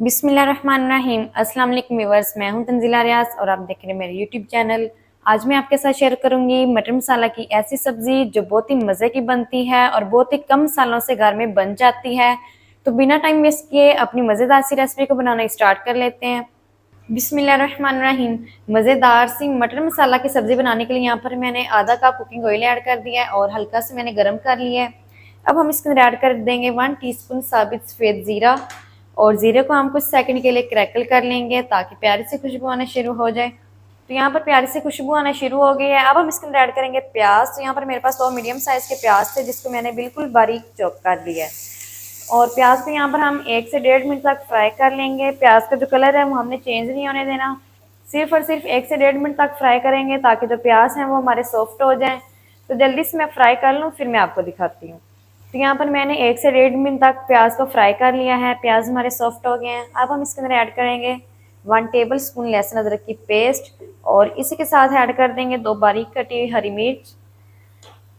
बिस्मिल्लाहिर्रहमानिर्रहीम। अस्सलाम वालेकुम व्यूअर्स, मैं हूं तंजीला रियाज और आप देख रहे हैं मेरे यूट्यूब चैनल। आज मैं आपके साथ शेयर करूंगी मटर मसाला की ऐसी सब्जी जो बहुत ही मज़े की बनती है और बहुत ही कम सालों से घर में बन जाती है। तो बिना टाइम वेस्ट किए अपनी मज़ेदार सी रेसिपी को बनाना स्टार्ट कर लेते हैं। बिस्मिल्लाहिर्रहमानिर्रहीम। मज़ेदार सी मटर मसाला की सब्ज़ी बनाने के लिए यहाँ पर मैंने आधा कप कुकिंग ऑयल ऐड कर दिया है और हल्का से मैंने गर्म कर लिया है। अब हम इसके अंदर ऐड कर देंगे 1 टीस्पून साबित सफ़ेद ज़ीरा और ज़ीरे को हम कुछ सेकंड के लिए क्रैकल कर लेंगे ताकि प्यारी सी खुशबू आना शुरू हो जाए। तो यहाँ पर प्यारी सी खुशबू आना शुरू हो गई है। अब हम इसके अंदर ऐड करेंगे प्याज। तो यहाँ पर मेरे पास 2 मीडियम साइज़ के प्याज थे जिसको मैंने बिल्कुल बारीक चॉप कर लिया है और प्याज को यहाँ पर हम 1 से 1.5 मिनट तक फ्राई कर लेंगे। प्याज का जो कलर है वो हमने चेंज नहीं होने देना, सिर्फ और सिर्फ 1 से 1.5 मिनट तक फ्राई करेंगे ताकि जो प्याज हैं वो हमारे सॉफ्ट हो जाएं। तो जल्दी से मैं फ्राई कर लूँ फिर मैं आपको दिखाती हूँ। तो यहाँ पर मैंने 1 से 1.5 मिनट तक प्याज को फ्राई कर लिया है। प्याज हमारे सॉफ्ट हो गए हैं। अब हम इसके अंदर ऐड करेंगे 1 टेबल स्पून लहसुन अदरक की पेस्ट और इसी के साथ ऐड कर देंगे 2 बारीक कटी हुई हरी मिर्च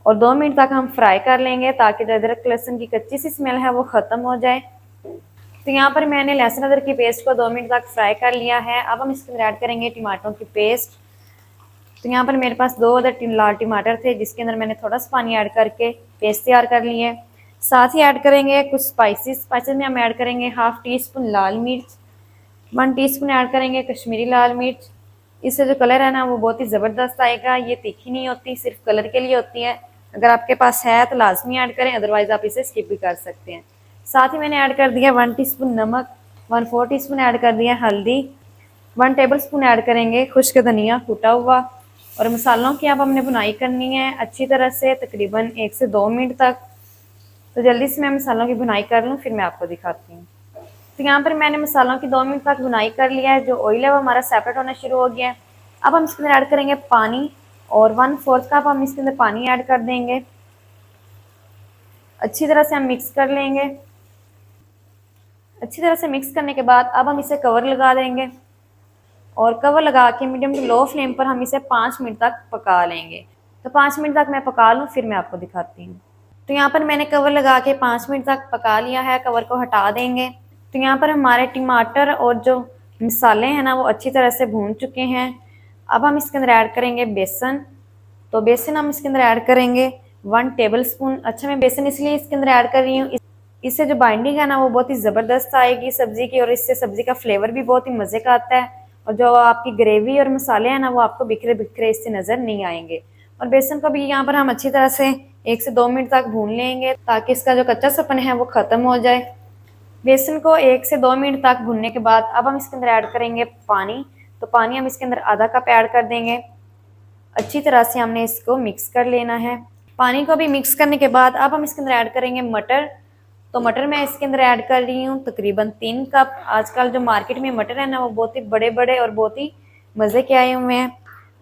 और 2 मिनट तक हम फ्राई कर लेंगे ताकि जो अदरक लहसुन की कच्ची सी स्मेल है वो ख़त्म हो जाए। तो यहाँ पर मैंने लहसुन अदरक की पेस्ट को 2 मिनट तक फ्राई कर लिया है। अब हम इसके अंदर ऐड करेंगे टमाटरों की पेस्ट। तो यहाँ पर मेरे पास 2 अदर लाल टमाटर थे जिसके अंदर मैंने थोड़ा सा पानी ऐड करके पेस्ट तैयार कर ली है। साथ ही ऐड करेंगे कुछ स्पाइसेस में हम ऐड करेंगे 1/2 टीस्पून लाल मिर्च, 1 टीस्पून ऐड करेंगे कश्मीरी लाल मिर्च। इससे जो कलर है ना वो बहुत ही ज़बरदस्त आएगा। ये तीखी नहीं होती, सिर्फ कलर के लिए होती है। अगर आपके पास है तो लाजमी ऐड करें, अदरवाइज़ आप इसे स्किप भी कर सकते हैं। साथ ही मैंने ऐड कर दिया 1 टीस्पून नमक, 1/4 टीस्पून ऐड कर दिया हल्दी, 1 टेबल स्पून ऐड करेंगे खुश्क धनिया कूटा हुआ। और मसालों की अब हमने भुनाई करनी है अच्छी तरह से, तकरीबन 1 से 2 मिनट तक। तो जल्दी से मैं मसालों की भुनाई कर लूँ फिर मैं आपको दिखाती हूँ। तो यहाँ पर मैंने मसालों की 2 मिनट तक भुनाई कर लिया है। जो ऑयल है वो हमारा सेपरेट होना शुरू हो गया है। अब हम इसके अंदर ऐड करेंगे पानी और 1/4 कप हम इसके अंदर पानी ऐड कर देंगे। अच्छी तरह से हम मिक्स कर लेंगे। अच्छी तरह से मिक्स करने के बाद अब हम इसे कवर लगा देंगे और कवर लगा के मीडियम टू लो फ्लेम पर हम इसे 5 मिनट तक पका लेंगे। तो 5 मिनट तक मैं पका लूँ फिर मैं आपको दिखाती हूँ। तो यहाँ पर मैंने कवर लगा के 5 मिनट तक पका लिया है। कवर को हटा देंगे। तो यहाँ पर हमारे टमाटर और जो मसाले हैं ना वो अच्छी तरह से भून चुके हैं। अब हम इसके अंदर ऐड करेंगे बेसन। तो बेसन हम इसके अंदर ऐड करेंगे 1 टेबल स्पून। अच्छा, मैं बेसन इसलिए इसके अंदर ऐड कर रही हूँ, इससे जो बाइंडिंग है ना वो बहुत ही ज़बरदस्त आएगी सब्ज़ी की और इससे सब्ज़ी का फ्लेवर भी बहुत ही मज़े का आता है और जो आपकी ग्रेवी और मसाले हैं ना वो आपको बिखरे बिखरे इससे नज़र नहीं आएंगे। और बेसन को भी यहाँ पर हम अच्छी तरह से 1 से 2 मिनट तक भून लेंगे ताकि इसका जो कच्चा सपन है वो ख़त्म हो जाए। बेसन को 1 से 2 मिनट तक भूनने के बाद अब हम इसके अंदर ऐड करेंगे पानी। तो पानी हम इसके अंदर आधा कप ऐड कर देंगे। अच्छी तरह से हमने इसको मिक्स कर लेना है। पानी को भी मिक्स करने के बाद अब हम इसके अंदर ऐड करेंगे मटर। तो मटर मैं इसके अंदर ऐड कर रही हूँ तकरीबन 3 कप। आजकल जो मार्केट में मटर है ना वो बहुत ही बड़े बड़े और बहुत ही मज़े के आए हुए हैं।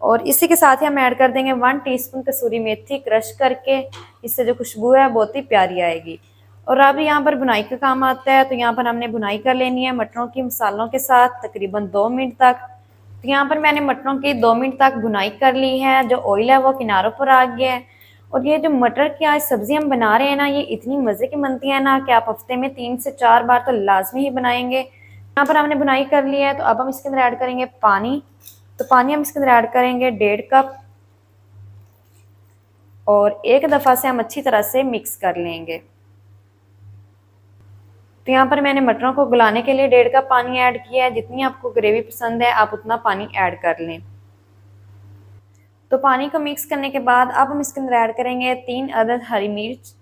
और इसी के साथ ही हम ऐड कर देंगे 1 टीस्पून कसूरी मेथी क्रश करके। इससे जो खुशबू है बहुत ही प्यारी आएगी। और अब यहाँ पर बुनाई का काम आता है। तो यहाँ पर हमने बुनाई कर लेनी है मटरों की मसालों के साथ तकरीबन 2 मिनट तक। तो यहाँ पर मैंने मटरों की 2 मिनट तक भुनाई कर ली है। जो ऑयल है वो किनारों पर आ गया है। और ये जो मटर की आज सब्जी हम बना रहे हैं ना ये इतनी मज़े की बनती है ना कि आप हफ्ते में 3 से 4 बार तो लाजमी ही बनाएंगे। यहाँ पर हमने बुनाई कर ली है। तो अब हम इसके अंदर ऐड करेंगे पानी। तो पानी हम इसके अंदर ऐड करेंगे 1.5 कप और एक दफ़ा से हम अच्छी तरह से मिक्स कर लेंगे। तो यहाँ पर मैंने मटरों को गलाने के लिए 1.5 कप पानी ऐड किया है। जितनी आपको ग्रेवी पसंद है आप उतना पानी ऐड कर लें। तो पानी को मिक्स करने के बाद अब हम इसके अंदर ऐड करेंगे 3 अदद हरी मिर्च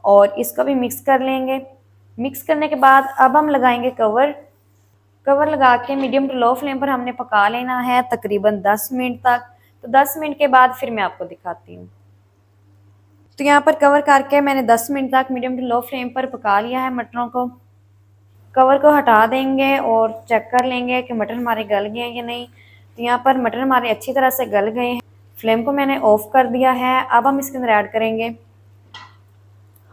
और इसको भी मिक्स कर लेंगे। मिक्स करने के बाद अब हम लगाएंगे कवर। कवर लगा के मीडियम टू लो फ्लेम पर हमने पका लेना है तकरीबन 10 मिनट तक। तो 10 मिनट के बाद फिर मैं आपको दिखाती हूँ। तो यहाँ पर कवर करके मैंने 10 मिनट तक मीडियम टू लो फ्लेम पर पका लिया है मटरों को। कवर को हटा देंगे और चेक कर लेंगे कि मटर हमारे गल गए हैं या नहीं। तो यहाँ पर मटर हमारे अच्छी तरह से गल गए हैं। फ्लेम को मैंने ऑफ कर दिया है। अब हम इसके अंदर ऐड करेंगे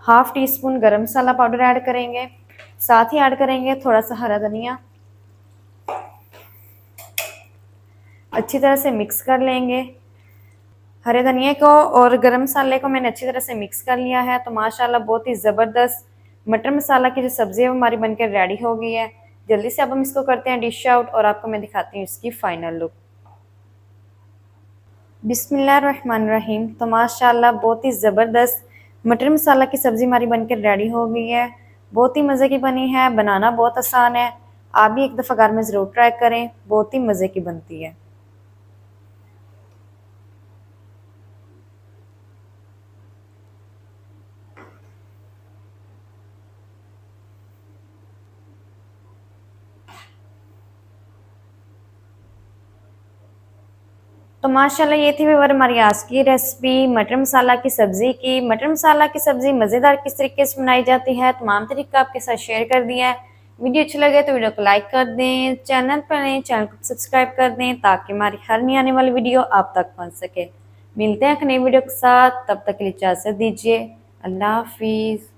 1/2 टीस्पून गरम मसाला पाउडर ऐड करेंगे। साथ ही ऐड करेंगे थोड़ा सा हरा धनिया। अच्छी तरह से मिक्स कर लेंगे। हरे धनिया को और गरम मसाले को मैंने अच्छी तरह से मिक्स कर लिया है। तो माशाल्लाह बहुत ही ज़बरदस्त मटर मसाला की जो सब्ज़ी है वो हमारी बनकर रेडी हो गई है। जल्दी से अब हम इसको करते हैं डिश आउट और आपको मैं दिखाती हूँ इसकी फाइनल लुक। बिस्मिल्लाहिर्रहमानिर्रहीम। तो माशाल्लाह बहुत ही ज़बरदस्त मटर मसाला की सब्ज़ी हमारी बनकर रेडी हो गई है। बहुत ही मज़े की बनी है, बनाना बहुत आसान है। आप भी एक दफ़ा घर में ज़रूर ट्राई करें, बहुत ही मज़े की बनती है। तो माशाल्लाह ये थी व्यूअर हमारी आज की रेसिपी मटर मसाला की सब्ज़ी की। मटर मसाला की सब्ज़ी मज़ेदार किस तरीके से बनाई जाती है, तमाम तरीका आपके साथ शेयर कर दिया है। वीडियो अच्छा लगे तो वीडियो को लाइक कर दें, चैनल पर नए चैनल को सब्सक्राइब कर दें ताकि हमारी हर नई आने वाली वीडियो आप तक पहुँच सके। मिलते हैं एक नई वीडियो के साथ, तब तक के लिए इजाज़त दीजिए। अल्लाह हाफिज़।